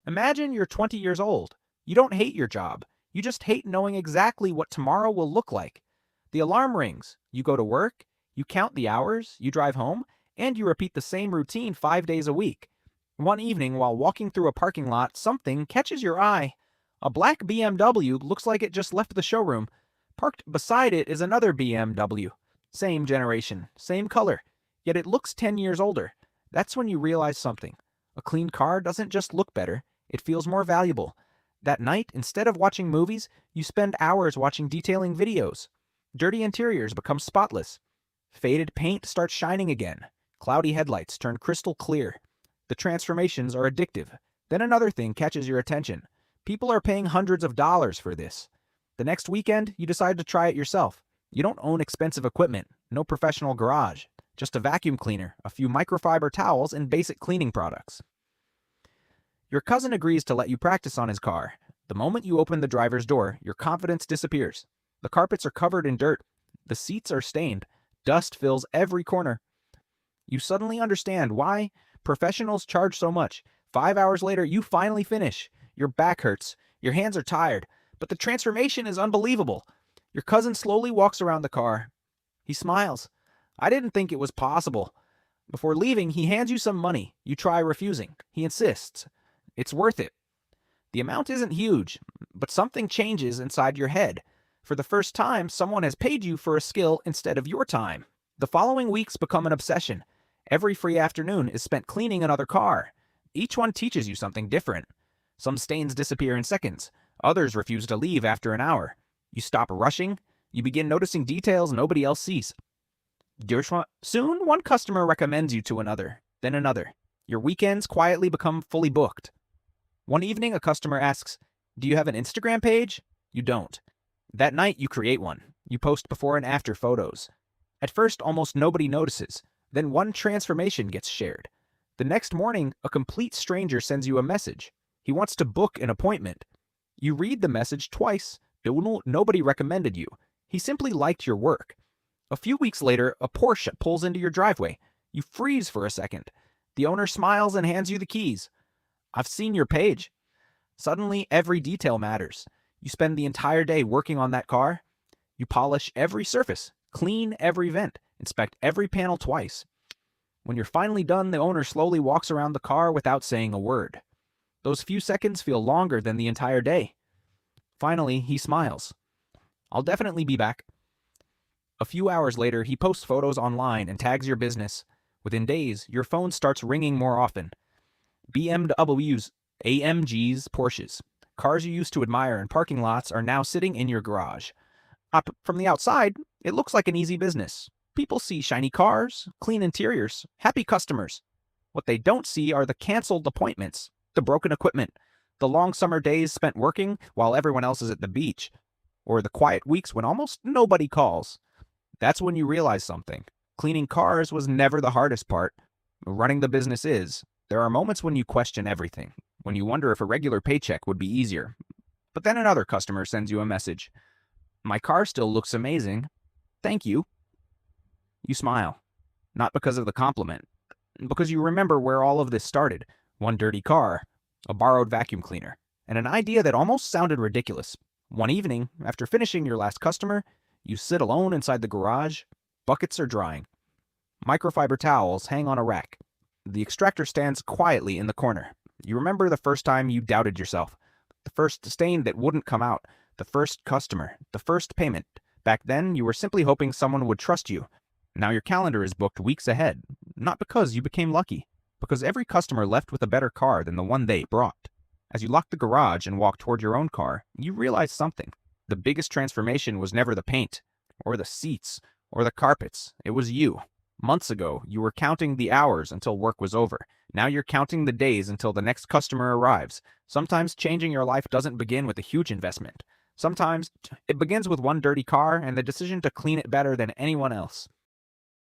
Imagine you're 20 years old. You don't hate your job. You just hate knowing exactly what tomorrow will look like. The alarm rings. You go to work. You count the hours. You drive home. And you repeat the same routine 5 days a week. One evening, while walking through a parking lot, something catches your eye. A black BMW looks like it just left the showroom. Parked beside it is another BMW. Same generation, same color, yet it looks 10 years older. That's when you realize something. A clean car doesn't just look better, it feels more valuable. That night, instead of watching movies, you spend hours watching detailing videos. Dirty interiors become spotless. Faded paint starts shining again. Cloudy headlights turn crystal clear. The transformations are addictive. Then another thing catches your attention. People are paying hundreds of dollars for this. The next weekend, you decide to try it yourself. You don't own expensive equipment, no professional garage, just a vacuum cleaner, a few microfiber towels, and basic cleaning products. Your cousin agrees to let you practice on his car. The moment you open the driver's door, your confidence disappears. The carpets are covered in dirt. The seats are stained. Dust fills every corner. You suddenly understand why professionals charge so much. 5 hours later, you finally finish. Your back hurts. Your hands are tired. But the transformation is unbelievable. Your cousin slowly walks around the car. He smiles. I didn't think it was possible. Before leaving, he hands you some money. You try refusing. He insists. It's worth it. The amount isn't huge, but something changes inside your head. For the first time, someone has paid you for a skill instead of your time. The following weeks become an obsession. Every free afternoon is spent cleaning another car. Each one teaches you something different. Some stains disappear in seconds. Others refuse to leave after an hour. You stop rushing. You begin noticing details nobody else sees. Soon, one customer recommends you to another, then another. Your weekends quietly become fully booked. One evening, a customer asks, "Do you have an Instagram page?" You don't. That night, you create one. You post before and after photos. At first, almost nobody notices. Then one transformation gets shared. The next morning, a complete stranger sends you a message. He wants to book an appointment. You read the message twice. Nobody recommended you. He simply liked your work. A few weeks later, a Porsche pulls into your driveway. You freeze for a second. The owner smiles and hands you the keys. I've seen your page. Suddenly, every detail matters. You spend the entire day working on that car. You polish every surface, clean every vent, inspect every panel twice. When you're finally done, the owner slowly walks around the car without saying a word. Those few seconds feel longer than the entire day. Finally, he smiles. I'll definitely be back. A few hours later, he posts photos online and tags your business. Within days, your phone starts ringing more often. BMWs, AMGs, Porsches. Cars you used to admire in parking lots are now sitting in your garage. From the outside, it looks like an easy business. People see shiny cars, clean interiors, happy customers. What they don't see are the canceled appointments, the broken equipment, the long summer days spent working while everyone else is at the beach, or the quiet weeks when almost nobody calls. That's when you realize something. Cleaning cars was never the hardest part. Running the business is. There are moments when you question everything, when you wonder if a regular paycheck would be easier. But then another customer sends you a message. My car still looks amazing. Thank you. You smile. Not because of the compliment, because you remember where all of this started. One dirty car, a borrowed vacuum cleaner, and an idea that almost sounded ridiculous. One evening, after finishing your last customer, you sit alone inside the garage. Buckets are drying. Microfiber towels hang on a rack. The extractor stands quietly in the corner. You remember the first time you doubted yourself. The first stain that wouldn't come out. The first customer. The first payment. Back then, you were simply hoping someone would trust you. Now your calendar is booked weeks ahead. Not because you became lucky. Because every customer left with a better car than the one they brought. As you lock the garage and walk toward your own car, you realize something. The biggest transformation was never the paint, or the seats, or the carpets. It was you. Months ago, you were counting the hours until work was over. Now you're counting the days until the next customer arrives. Sometimes changing your life doesn't begin with a huge investment. Sometimes it begins with one dirty car and the decision to clean it better than anyone else.